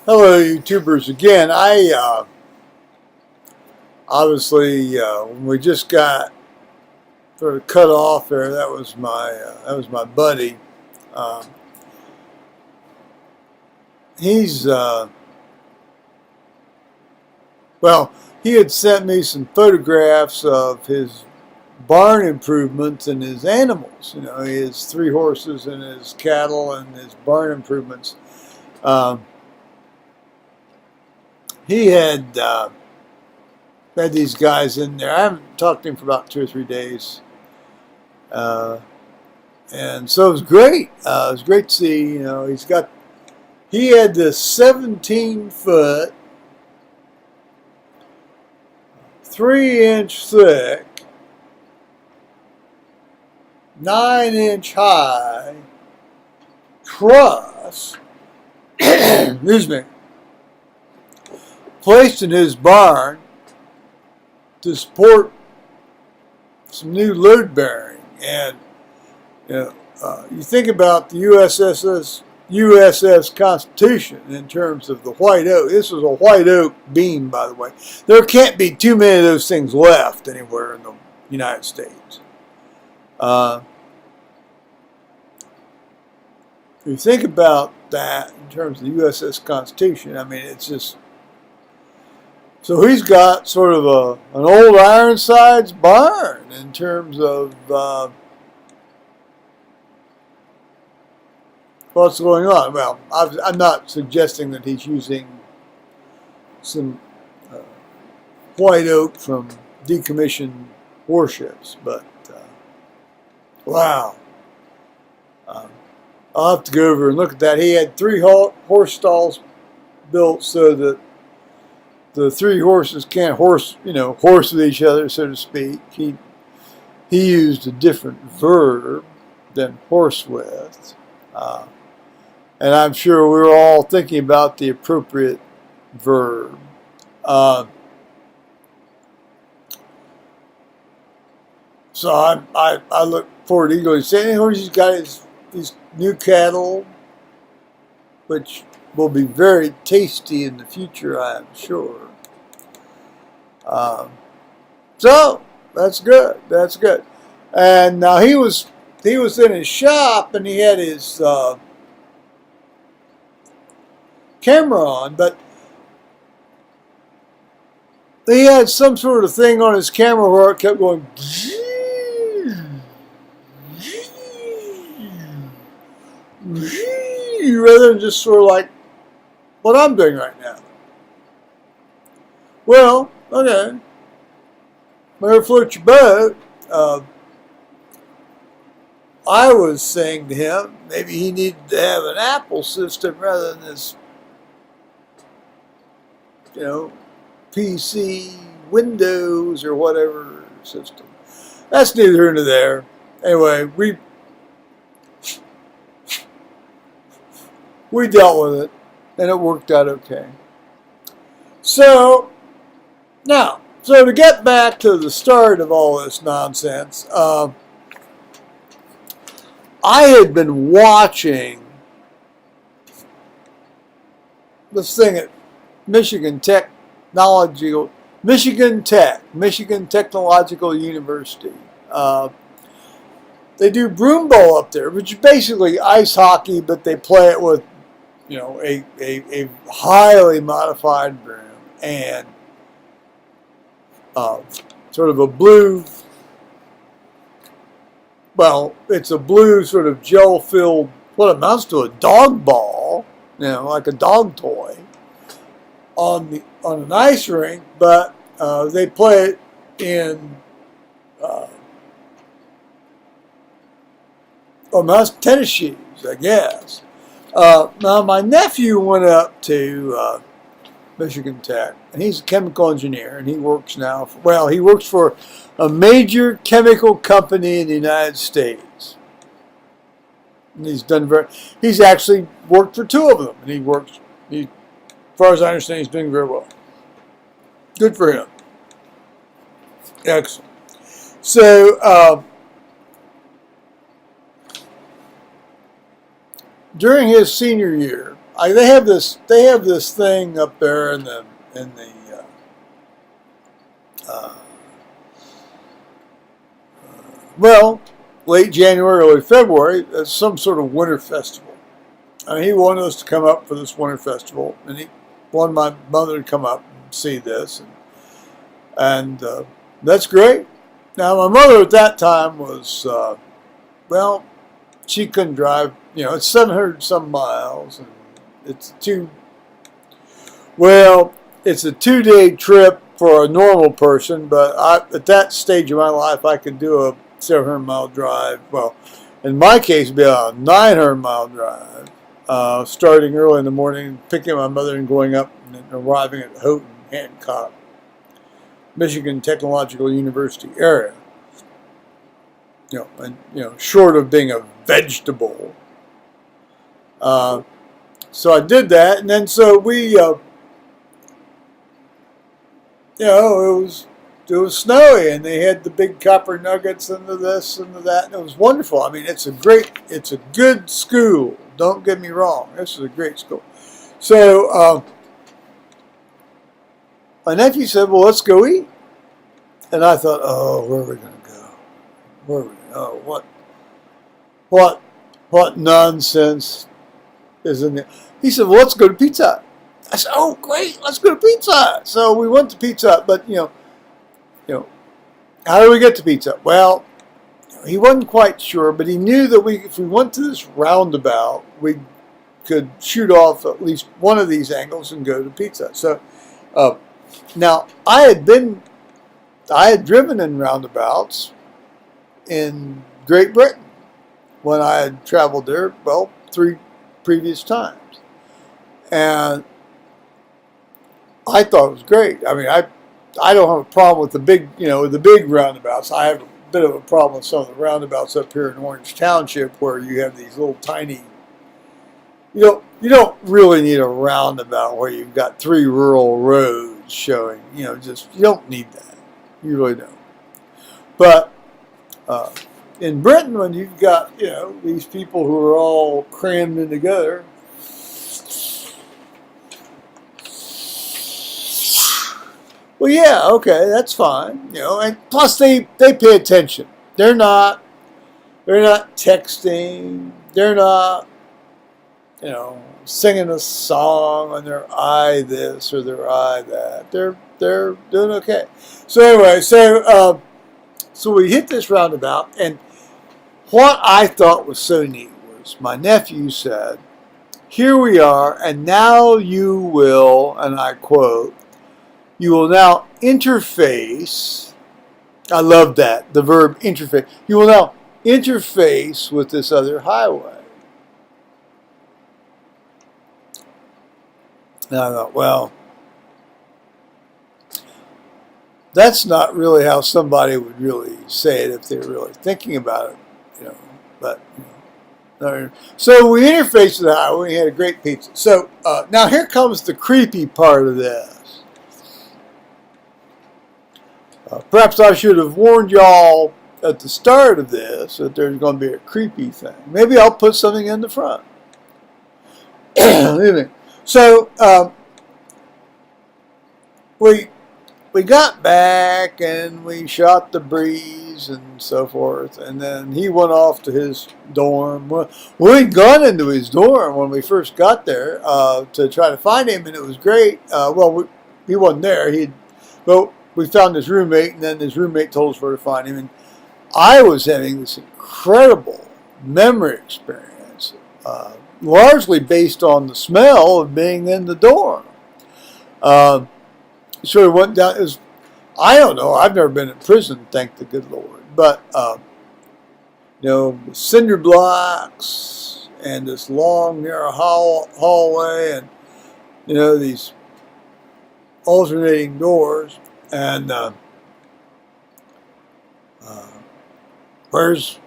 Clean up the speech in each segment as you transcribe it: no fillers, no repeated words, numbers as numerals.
Hello, YouTubers. Again, I obviously when we just got sort of cut off there, that was my buddy. Um, he's well, he had sent me some photographs of his barn improvements and his animals. You know, his 3 horses and his cattle and his barn improvements. Um, he had these guys in there. I haven't talked to him for about 2 or 3 days. Uh, and so it was great. It was great to see, he had this 17-foot, 3-inch thick, 9-inch high truss, excuse me, placed in his barn to support some new load bearing. And you think about the USS Constitution in terms of the white oak. This was a white oak beam, by the way. There can't be too many of those things left anywhere in the United States. If you think about that in terms of the USS Constitution, I mean, it's just... So he's got sort of an old Ironsides barn in terms of what's going on. Well, I'm not suggesting that he's using some white oak from decommissioned warships, but wow. I'll have to go over and look at that. He had 3 horse stalls built so that the 3 horses can't horse with each other, so to speak. He used a different verb than horse with. And I'm sure we were all thinking about the appropriate verb. So I look forward to eagerly saying, he's got these new cattle, which will be very tasty in the future, I am sure. So that's good. That's good. And now he was in his shop and he had his camera on, but he had some sort of thing on his camera where it kept going rather than just sort of like what I'm doing right now. Well, okay. Never float your boat. I was saying to him, maybe he needed to have an Apple system rather than this, PC, Windows, or whatever system. That's neither here nor there. Anyway, we dealt with it, and it worked out okay. So to get back to the start of all this nonsense, I had been watching this thing at Michigan Technological University. They do broom bowl up there, which is basically ice hockey, but they play it with, a highly modified broom and sort of a blue. Well, it's a blue sort of gel-filled, what amounts to a dog ball, like a dog toy, on an ice rink, but they play it in tennis shoes, I guess. Now, my nephew went up to Michigan Tech, and he's a chemical engineer, and he works now. He works for a major chemical company in the United States. And he's actually worked for 2 of them, and as far as I understand, he's doing very well. Good for him. Excellent. So, during his senior year, they have this thing up there in the uh, well, late January, early February, some sort of winter festival. I mean, he wanted us to come up for this winter festival, and he wanted my mother to come up and see this, and that's great. Now, my mother at that time was, well, she couldn't drive. You know, it's 700 some miles, and it's it's a 2-day trip for a normal person, but at that stage of my life, I could do a 700-mile drive. Well, in my case, it'd be a 900-mile drive, starting early in the morning, picking my mother and going up and arriving at Houghton, Hancock, Michigan Technological University area. You know, and short of being a vegetable. So I did that, and then so we, it was snowy, and they had the big copper nuggets and the this and the that, and it was wonderful. I mean, it's a good school. Don't get me wrong. This is a great school. So my nephew said, "Well, let's go eat," and I thought, "Oh, where are we going to go? Where are we? Oh, what nonsense is in there?" He said, "Well, let's go to Pizza Hut." I said, "Oh, great, let's go to Pizza Hut." So we went to Pizza Hut, but how do we get to Pizza Hut? Well, he wasn't quite sure, but he knew that if we went to this roundabout, we could shoot off at least one of these angles and go to Pizza Hut. So now I had driven in roundabouts in Great Britain when I had traveled there, 3 previous times. And I thought it was great. I mean, I don't have a problem with the big roundabouts. I have a bit of a problem with some of the roundabouts up here in Orange Township where you have these little tiny, you don't really need a roundabout where you've got 3 rural roads showing, you don't need that. You really don't. But in Britain, when you've got, these people who are all crammed in together, well, yeah, okay, that's fine, and plus they pay attention. They're not texting. They're not, singing a song on their eye this or their eye that. They're doing okay. So anyway, so we hit this roundabout, and what I thought was so neat was my nephew said, "Here we are, and now you will," and I quote, "you will now interface." I love that, the verb interface. "You will now interface with this other highway." And I thought, well, that's not really how somebody would really say it if they were really thinking about it, But so we interfaced with the highway. We had a great pizza. So now here comes the creepy part of this. Perhaps I should have warned y'all at the start of this that there's going to be a creepy thing. Maybe I'll put something in the front. So we got back and we shot the breeze and so forth, and then he went off to his dorm. Well, we'd gone into his dorm when we first got there to try to find him, and it was great. He wasn't there. We found his roommate, and then his roommate told us where to find him. And I was having this incredible memory experience, largely based on the smell of being in the dorm. Sort of went down. I don't know. I've never been in prison, thank the good Lord. But cinder blocks and this long, narrow hallway, and these alternating doors. And where's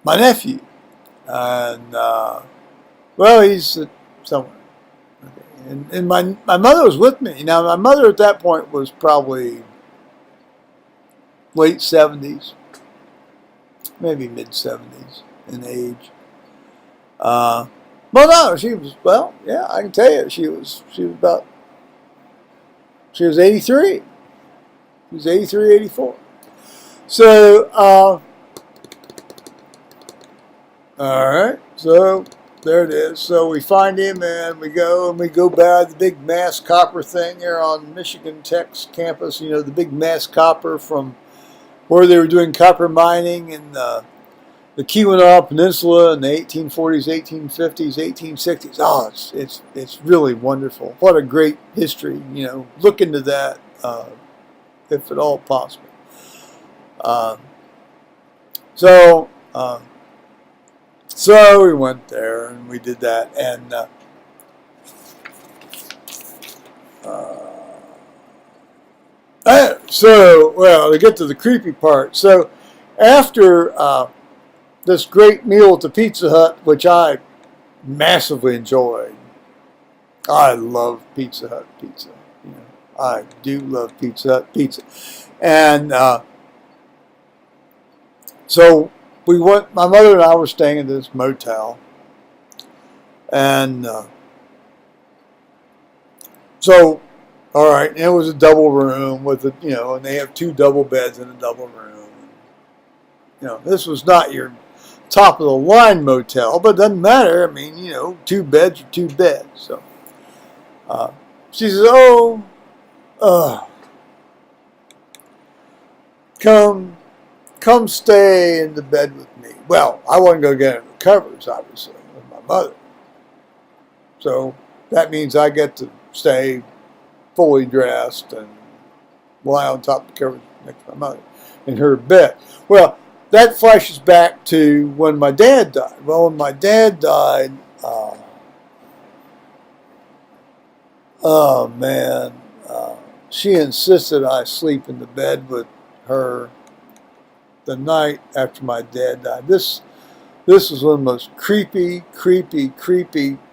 my nephew? And he's somewhere. Okay. And my mother was with me. Now my mother at that point was probably late 70s, maybe mid 70s in age. Well, no, she was, well, yeah, I can tell you, she was 83. She was 83, 84. So, all right, so there it is. So we find him and we go by the big mass copper thing there on Michigan Tech's campus. You know, the big mass copper from where they were doing copper mining in the Upper Peninsula in the 1840s, 1850s, 1860s. Oh, it's really wonderful. What a great history. You know, look into that if at all possible. So we went there and we did that, and well, to get to the creepy part. So after this great meal at the Pizza Hut, which I massively enjoyed. I love Pizza Hut pizza. You know, I do love Pizza Hut pizza, and so we went. My mother and I were staying in this motel, and so all right, and it was a double room with a, you know, and they have 2 double beds in a double room. You know, this was not your top of the line motel, but it doesn't matter. I mean, you know, 2 beds are 2 beds. So she says, "Oh, come stay in the bed with me." Well, I wasn't going to get into the covers, obviously, with my mother. So that means I get to stay fully dressed and lie on top of the covers next to my mother in her bed. Well, that flashes back to when my dad died. Well, when my dad died, oh man, she insisted I sleep in the bed with her the night after my dad died. This was one of the most creepy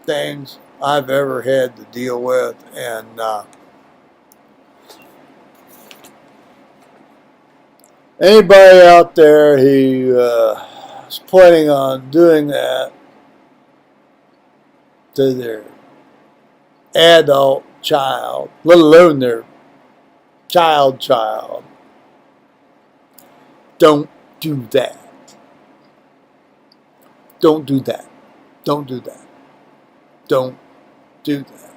things I've ever had to deal with, and anybody out there who is planning on doing that to their adult child, let alone their child, don't do that. Don't do that. Don't do that. Don't do that.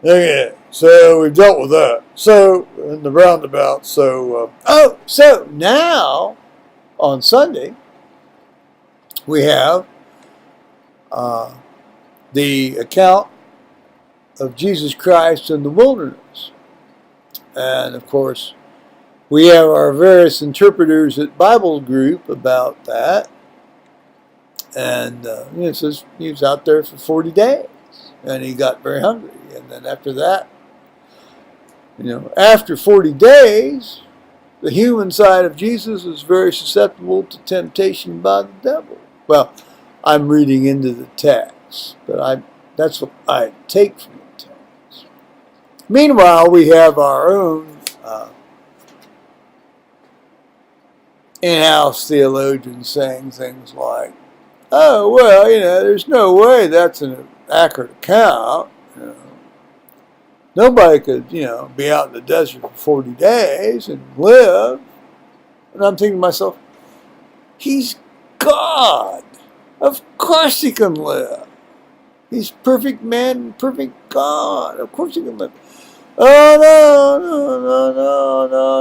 Okay, so we've dealt with that. So, in the roundabout, so now, on Sunday, we have the account of Jesus Christ in the wilderness. And, of course, we have our various interpreters at Bible Group about that. And it says he was out there for 40 days, and he got very hungry. And then after that, you know, after 40 days, the human side of Jesus is very susceptible to temptation by the devil. Well, I'm reading into the text, but that's what I take from the text. Meanwhile, we have our own in-house theologians saying things like, "Oh, well, you know, there's no way that's an accurate account. You know, nobody could, you know, be out in the desert for 40 days and live." And I'm thinking to myself, he's God. Of course he can live. He's perfect man and perfect God. Of course he can live. Oh,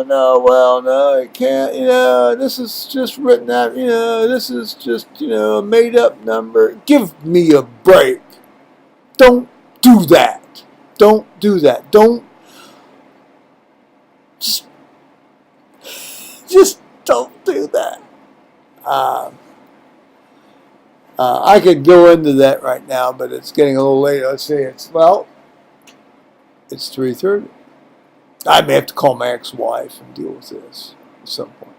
no. Well, no, it can't. You know, this is just written out. You know, this is just, you know, a made up number. Give me a break. Don't do that. Don't do that. Don't. Just don't do that. I could go into that right now, but it's getting a little late. Let's see. It's 3:30. I may have to call my ex-wife and deal with this at some point.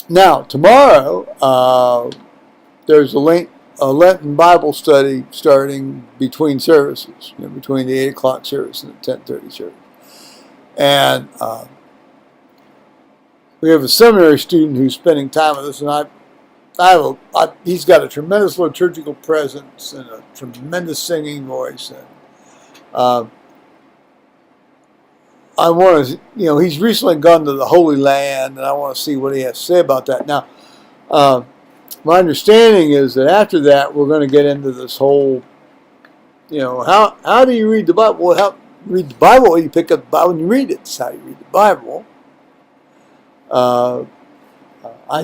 Now, tomorrow, there's a Lenten Bible study starting between services, you know, between the 8 o'clock service and the 10:30 service. And we have a seminary student who's spending time with us, and he's got a tremendous liturgical presence and a tremendous singing voice, and I want to, he's recently gone to the Holy Land, and I want to see what he has to say about that. Now, my understanding is that after that, we're going to get into this whole, how do you read the Bible? Well, how read the Bible? You pick up the Bible and you read it. That's how you read the Bible. I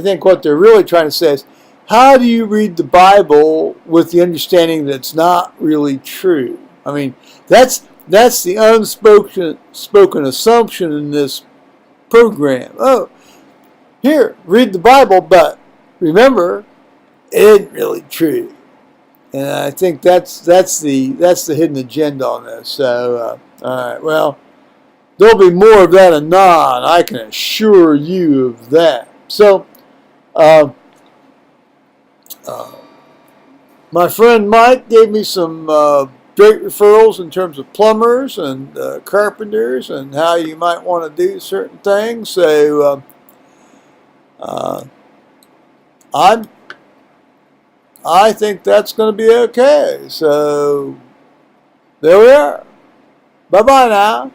think what they're really trying to say is, how do you read the Bible with the understanding that it's not really true? I mean, that's the unspoken assumption in this program. Oh, here, read the Bible, but remember, it ain't really true. And I think that's the hidden agenda on this. So, all right, well, there'll be more of that anon. I can assure you of that. So, my friend Mike gave me some great referrals in terms of plumbers and carpenters and how you might want to do certain things. So, I think that's going to be okay. So, there we are. Bye-bye now.